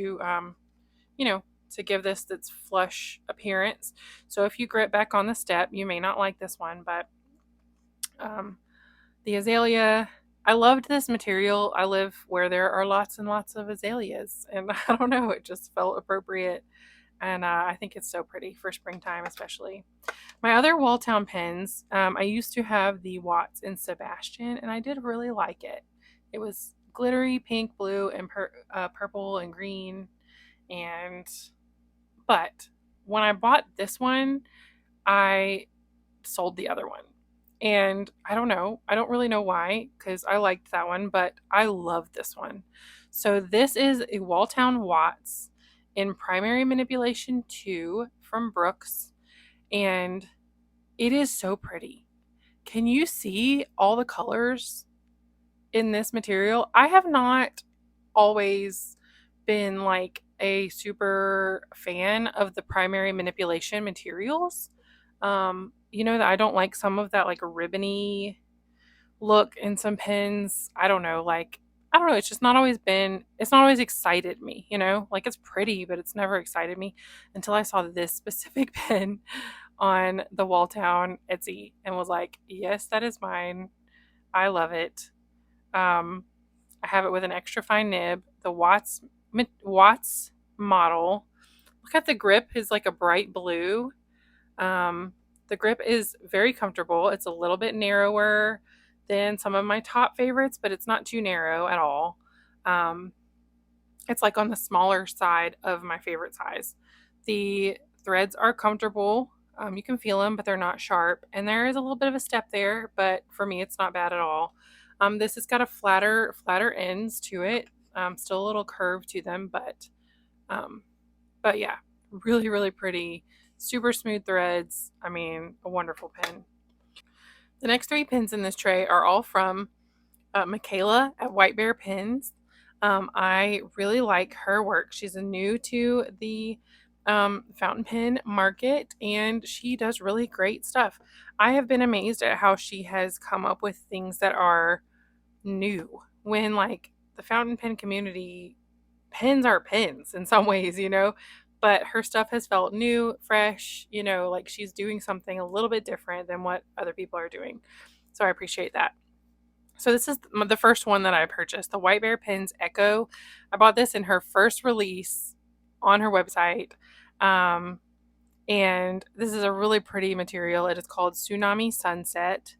you know, to give this its flush appearance. So if you grip back on the step, you may not like this one, but the azalea, I loved this material. I live where there are lots and lots of azaleas, and I don't know, it just felt appropriate. And I think it's so pretty for springtime, especially. My other Walltown pens, I used to have the Watts in Sebastian, and I did really like it. It was glittery pink, blue, and purple and green. But when I bought this one, I sold the other one. And I don't know. I don't really know why, because I liked that one, but I love this one. So this is a Walltown Watts in Primary Manipulation 2 from Brooks, and it is so pretty. Can you see all the colors? in this material. I have not always been like a super fan of the primary manipulation materials. You know that I don't like some of that like ribbony look in some pens. I don't know, like I don't know, it's not always excited me, you know? Like it's pretty, but it's never excited me until I saw this specific pen on the Walltown Etsy and was like, "Yes, that is mine. I love it." Um I have it with an extra fine nib, the Watts model. Look at the grip is like a bright blue. Um, the grip is very comfortable. It's a little bit narrower than some of my top favorites, but it's not too narrow at all. Um, it's like on the smaller side of my favorite size. The threads are comfortable. You can feel them, but they're not sharp. And there is a little bit of a step there, but for me, it's not bad at all. This has got a flatter ends to it. Still a little curve to them, um, but yeah, really, really pretty. Super smooth threads. I mean, a wonderful pen. The next three pens in this tray are all from Michaela at White Bear Pens. I really like her work. She's a new to the fountain pen market and she does really great stuff. I have been amazed at how she has come up with things that are new when like the fountain pen community pens are pens in some ways, you know, but her stuff has felt new, fresh, you know, like she's doing something a little bit different than what other people are doing. So I appreciate that. So this is the first one that I purchased, the White Bear Pens Echo. I bought this in her first release on her website. Um, and this is a really pretty material. It is called Tsunami Sunset.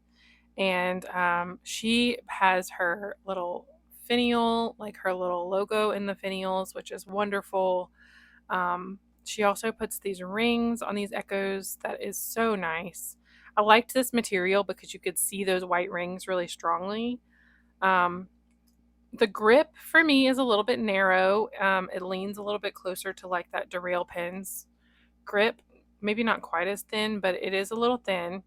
And she has her little finial, like her little logo in the finials, which is wonderful. She also puts these rings on these echoes. That is so nice. I liked this material because you could see those white rings really strongly. Um, the grip for me is a little bit narrow. It leans a little bit closer to like that Derail pens grip. Maybe not quite as thin, but it is a little thin.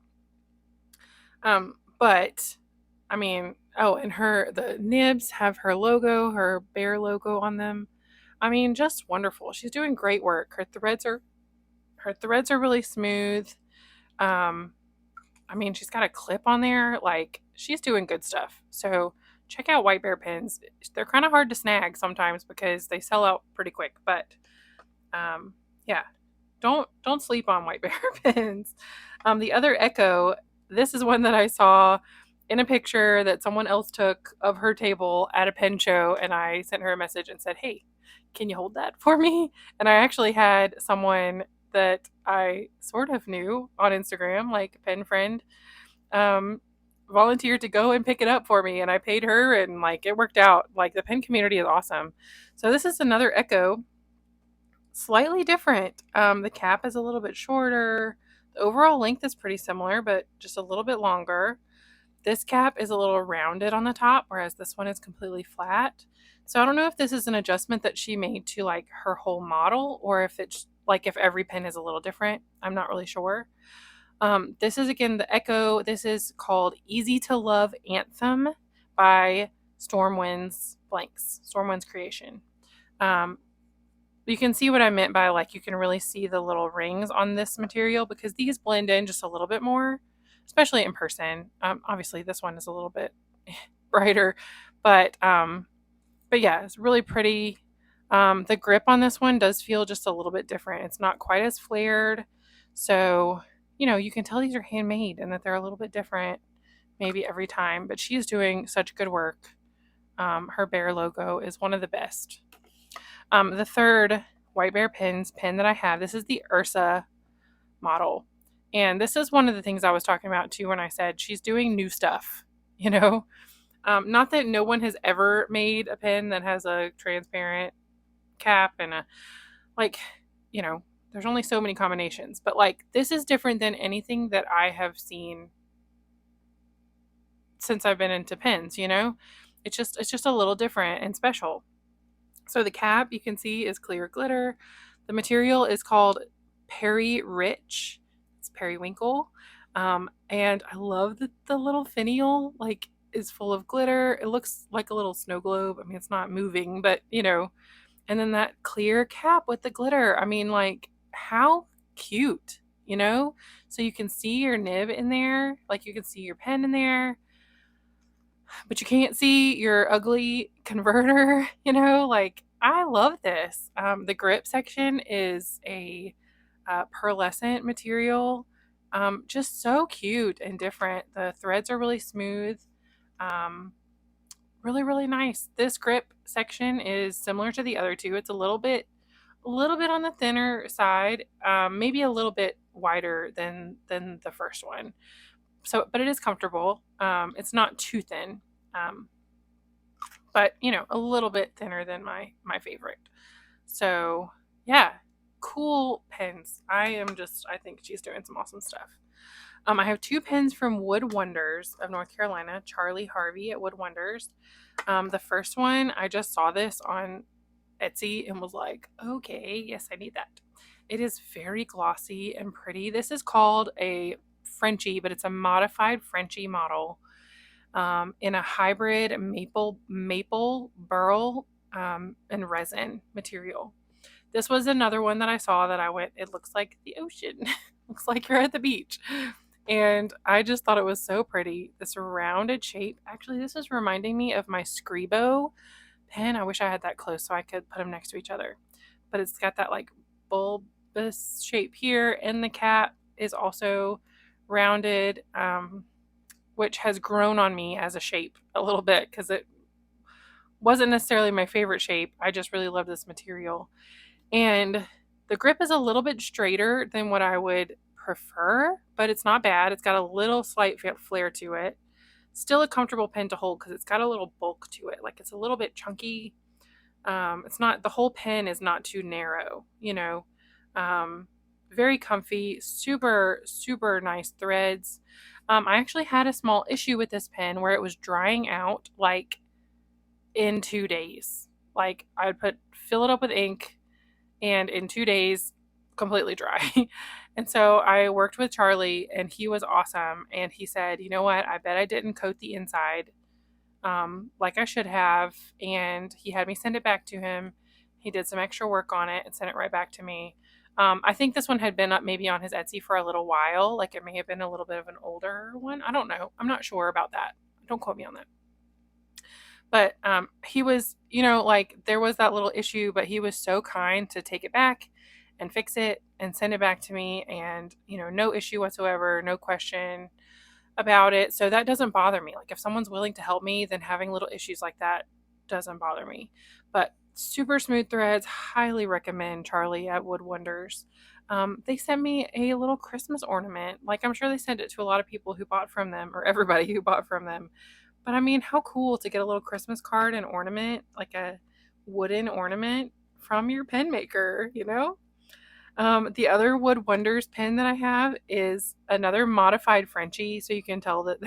But I mean, oh, and the nibs have her logo, her bear logo on them. I mean, just wonderful. She's doing great work. Her threads are really smooth. Um, I mean, she's got a clip on there. Like, she's doing good stuff. So check out White Bear pens. They're kind of hard to snag sometimes because they sell out pretty quick. But yeah, don't sleep on White Bear pens. The other Echo. This is one that I saw in a picture that someone else took of her table at a pen show, and I sent her a message and said, "Hey, can you hold that for me?" And I actually had someone that I sort of knew on Instagram, like a pen friend, um, volunteered to go and pick it up for me, and I paid her, and like it worked out. Like the pen community is awesome. So this is another Echo, slightly different. The cap is a little bit shorter. The overall length is pretty similar, but just a little bit longer. This cap is a little rounded on the top, whereas this one is completely flat. So I don't know if this is an adjustment that she made to like her whole model or if it's like if every pen is a little different. I'm not really sure. This is again the Echo. This is called Easy to Love Anthem by Stormwinds Blanks, Stormwinds Creation. Um, you can see what I meant by like you can really see the little rings on this material because these blend in just a little bit more, especially in person. Obviously, this one is a little bit brighter, but yeah, it's really pretty. The grip on this one does feel just a little bit different. It's not quite as flared, so you know you can tell these are handmade and that they're a little bit different maybe every time. But she is doing such good work. Her bear logo is one of the best. The third White Bear Pens pen that I have, this is the Ursa model. And this is one of the things I was talking about too when I said she's doing new stuff, you know? Not that no one has ever made a pen that has a transparent cap and like, you know, there's only so many combinations, but like this is different than anything that I have seen since I've been into pens, you know? It's just a little different and special. So the cap you can see is clear glitter. The material is called Peri Rich. It's periwinkle. And I love the little finial. Like is full of glitter. It looks like a little snow globe. I mean, it's not moving, but you know, and then that clear cap with the glitter. I mean, like, how cute, you know? So you can see your nib in there, like you can see your pen in there, but you can't see your ugly converter, you know? Like, I love this. The grip section is a pearlescent material. Just so cute and different. The threads are really smooth. Um, really, really nice. This grip section is similar to the other two. It's a little bit on the thinner side, maybe a little bit wider than the first one. So, but it is comfortable. It's not too thin, but you know, a little bit thinner than my favorite. So, yeah, cool pens. I think she's doing some awesome stuff. I have 2 pens from Wood Wonders of North Carolina, Charlie Harvey at Wood Wonders. The first one, I just saw this on Etsy and was like, okay, yes, I need that. It is very glossy and pretty. This is called a Frenchie, but it's a modified Frenchie model in a hybrid maple burl and resin material. This was another one that I saw that I went, it looks like the ocean. Looks like you're at the beach. And I just thought it was so pretty. This rounded shape. Actually, this is reminding me of my Scribo pen. I wish I had that close so I could put them next to each other. But it's got that like bulbous shape here, and the cap is also rounded, which has grown on me as a shape a little bit because it wasn't necessarily my favorite shape. I just really love this material. And the grip is a little bit straighter than what I would prefer, but it's not bad. It's got a little slight flare to it. Still a comfortable pen to hold because it's got a little bulk to it. Like, it's a little bit chunky. It's not, the whole pen is not too narrow, you know. Very comfy, super, super nice threads. I actually had a small issue with this pen where it was drying out like in 2 days. Like, I would fill it up with ink, and in 2 days, completely dry. And so I worked with Charlie, and he was awesome. And he said, you know what? I bet I didn't coat the inside like I should have. And he had me send it back to him. He did some extra work on it and sent it right back to me. I think this one had been up maybe on his Etsy for a little while. Like, it may have been a little bit of an older one. I don't know. I'm not sure about that. Don't quote me on that. But he was, you know, like, there was that little issue, but he was so kind to take it back and fix it and send it back to me. And, you know, no issue whatsoever, no question about it. So that doesn't bother me. Like, if someone's willing to help me, then having little issues like that doesn't bother me. But super smooth threads. Highly recommend Charlie at Wood Wonders. They sent me a little Christmas ornament. Like, I'm sure they sent it to a lot of people who bought from them, or everybody who bought from them. But I mean, how cool to get a little Christmas card and ornament, like a wooden ornament from your pen maker, you know? The other Wood Wonders pen that I have is another modified Frenchie, so you can tell that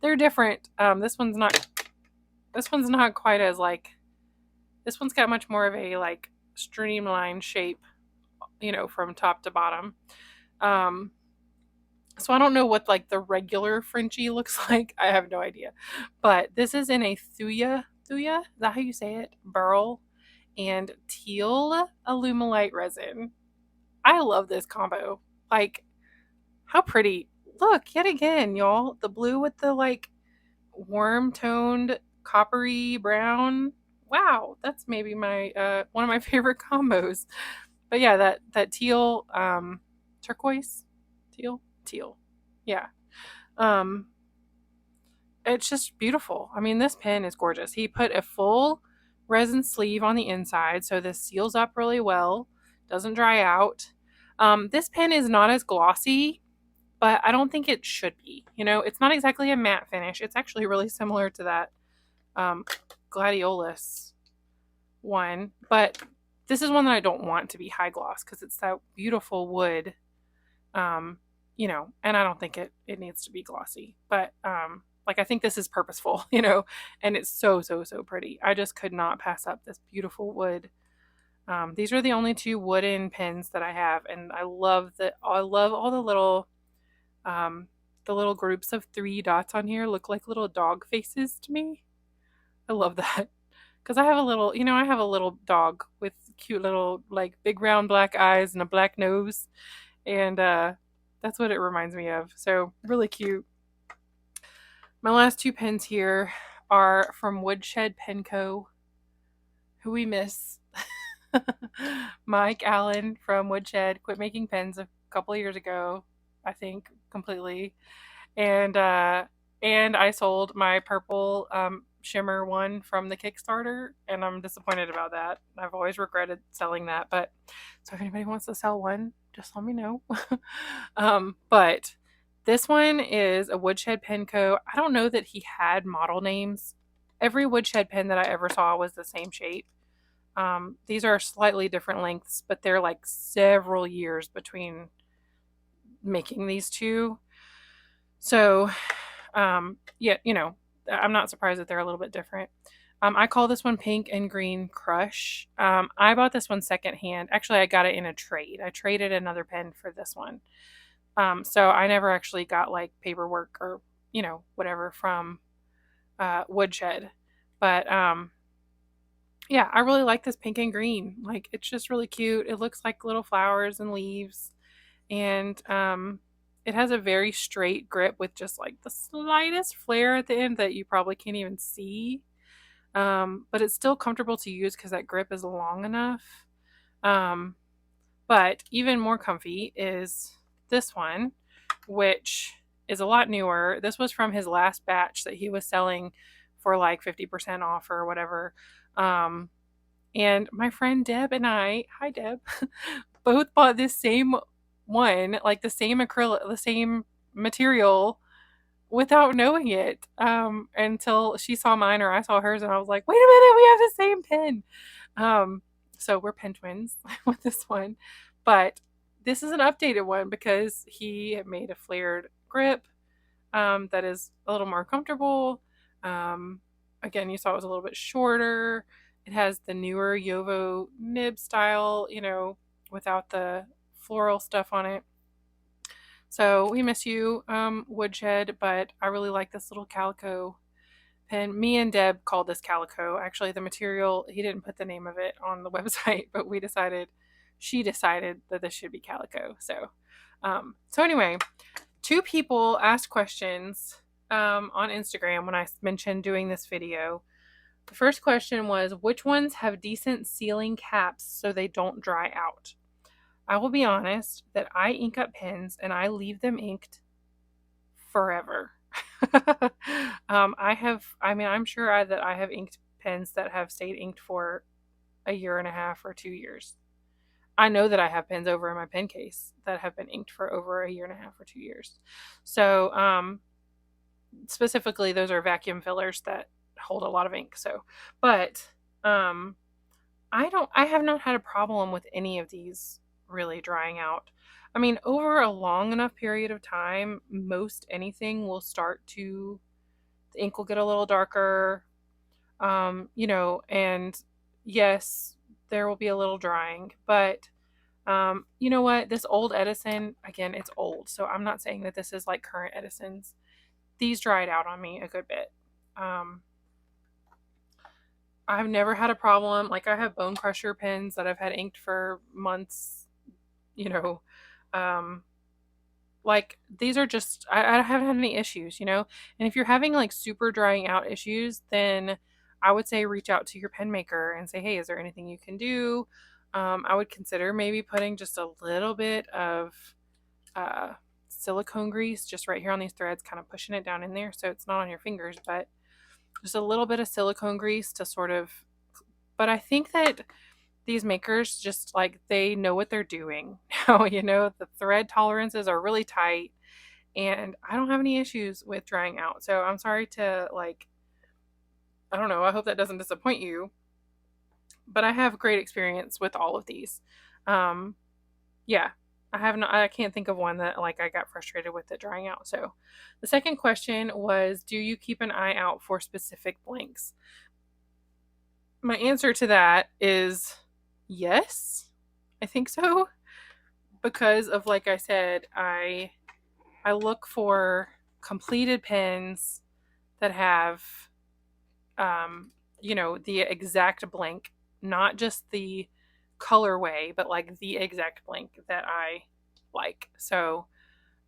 they're different. This one's not quite as like, this one's got much more of a like streamlined shape, you know, from top to bottom. So I don't know what like the regular Frenchie looks like. I have no idea. But this is in a Thuya, is that how you say it? Burl and Teal Alumilite resin. I love this combo. Like, how pretty. Look, yet again, y'all. The blue with the like warm toned coppery brown. Wow, that's maybe my one of my favorite combos. But yeah, that teal turquoise, teal. Yeah. It's just beautiful. I mean, this pen is gorgeous. He put a full resin sleeve on the inside, so this seals up really well, doesn't dry out. This pen is not as glossy, but I don't think it should be. You know, it's not exactly a matte finish. It's actually really similar to that Gladiolus one, but this is one that I don't want to be high gloss because it's that beautiful wood, you know, and I don't think it needs to be glossy. But like, I think this is purposeful, you know, and it's so pretty. I just could not pass up this beautiful wood. These are the only 2 wooden pens that I have, and I love all the little the little groups of 3 dots on here look like little dog faces to me. I love that. Because I have a little, I have a little dog with cute little, like, big round black eyes and a black nose. And that's what it reminds me of. So, really cute. My last 2 pens here are from Woodshed Penco, who we miss. Mike Allen from Woodshed quit making pens a couple of years ago, I think, completely. And I sold my purple shimmer one from the Kickstarter, and I'm disappointed about that. I've always regretted selling that, but so if anybody wants to sell one, just let me know. But this one is a Woodshed Penco. I don't know that he had model names. Every Woodshed pen that I ever saw was the same shape. These are slightly different lengths, but they're like several years between making these two. So, yeah, I'm not surprised that they're a little bit different. I call this one Pink and Green Crush. I bought this one secondhand. Actually, I got it in a trade. I traded another pen for this one. So I never actually got like paperwork or, whatever from Woodshed. But yeah, I really like this pink and green. Like, it's just really cute. It looks like little flowers and leaves. And it has a very straight grip with just like the slightest flare at the end that you probably can't even see. But it's still comfortable to use because that grip is long enough. But even more comfy is this one, which is a lot newer. This was from his last batch that he was selling for like 50% off or whatever. And my friend Deb and I, hi Deb, both bought this same one, like the same acrylic, the same material without knowing it. Until she saw mine or I saw hers, and I was like, wait a minute, we have the same pen. So we're pen twins with this one. But this is an updated one because he made a flared grip that is a little more comfortable. Again, you saw it was a little bit shorter. It has the newer Nouveau nib style, without the floral stuff on it. So we miss you, Woodshed, but I really like this little calico pen. Me and Deb called this calico. Actually, the material, he didn't put the name of it on the website, but she decided that this should be calico. So anyway, 2 people asked questions on Instagram when I mentioned doing this video. The first question was, which ones have decent sealing caps so they don't dry out? I will be honest that I ink up pens and I leave them inked forever. I'm sure that I have inked pens that have stayed inked for a year and a half or 2 years. I know that I have pens over in my pen case that have been inked for over a year and a half or 2 years. So, specifically, those are vacuum fillers that hold a lot of ink. So, but I have not had a problem with any of these really drying out. I mean, over a long enough period of time, most anything will start to, the ink will get a little darker, and yes, there will be a little drying, but you know what? This old Edison, again, it's old, so I'm not saying that this is like current Edisons. These dried out on me a good bit. I've never had a problem. Like, I have Bonecrusher pens that I've had inked for months, like, these are just, I haven't had any issues, and if you're having like super drying out issues, then I would say reach out to your pen maker and say, hey, is there anything you can do? I would consider maybe putting just a little bit of silicone grease just right here on these threads, kind of pushing it down in there so it's not on your fingers, but just a little bit of silicone grease to sort of, but I think that these makers just, like, they know what they're doing now. The thread tolerances are really tight and I don't have any issues with drying out. So I'm sorry to, like, I don't know, I hope that doesn't disappoint you, but I have great experience with all of these. Yeah, I can't think of one that, like, I got frustrated with it drying out. So the second question was, do you keep an eye out for specific blanks? My answer to that is yes, I think so, because of, like I said, I I look for completed pens that have, you know, the exact blank, not just the colorway, but like the exact blank that I like. So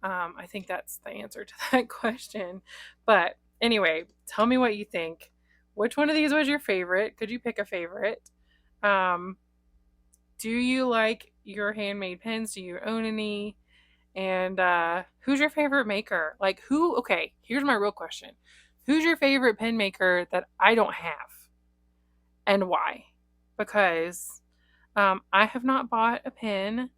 I think that's the answer to that question. But anyway, tell me what you think. Which one of these was your favorite? Could you pick a favorite? Um, do you like your handmade pens? Do you own any? And who's your favorite maker? Like, who? Okay, here's my real question. Who's your favorite pen maker that I don't have, and why? Because I have not bought a pen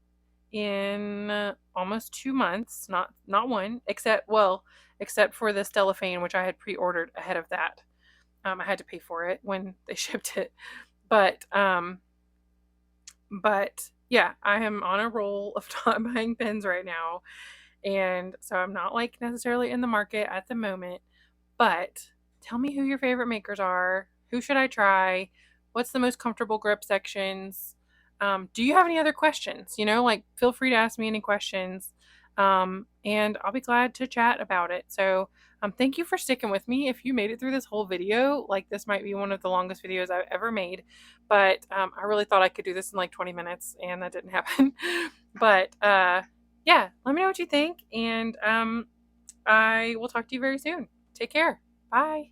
in almost 2 months. Not one, except for the Stellafane, which I had pre-ordered ahead of that. I had to pay for it when they shipped it, but yeah, I am on a roll of not buying pens right now, and so I'm not like necessarily in the market at the moment. But tell me who your favorite makers are. Who should I try? What's the most comfortable grip sections? Do you have any other questions? You know, like feel free to ask me any questions, and I'll be glad to chat about it. So, thank you for sticking with me. If you made it through this whole video, like this might be one of the longest videos I've ever made, but I really thought I could do this in like 20 minutes, and that didn't happen. But yeah, let me know what you think, and I will talk to you very soon. Take care. Bye.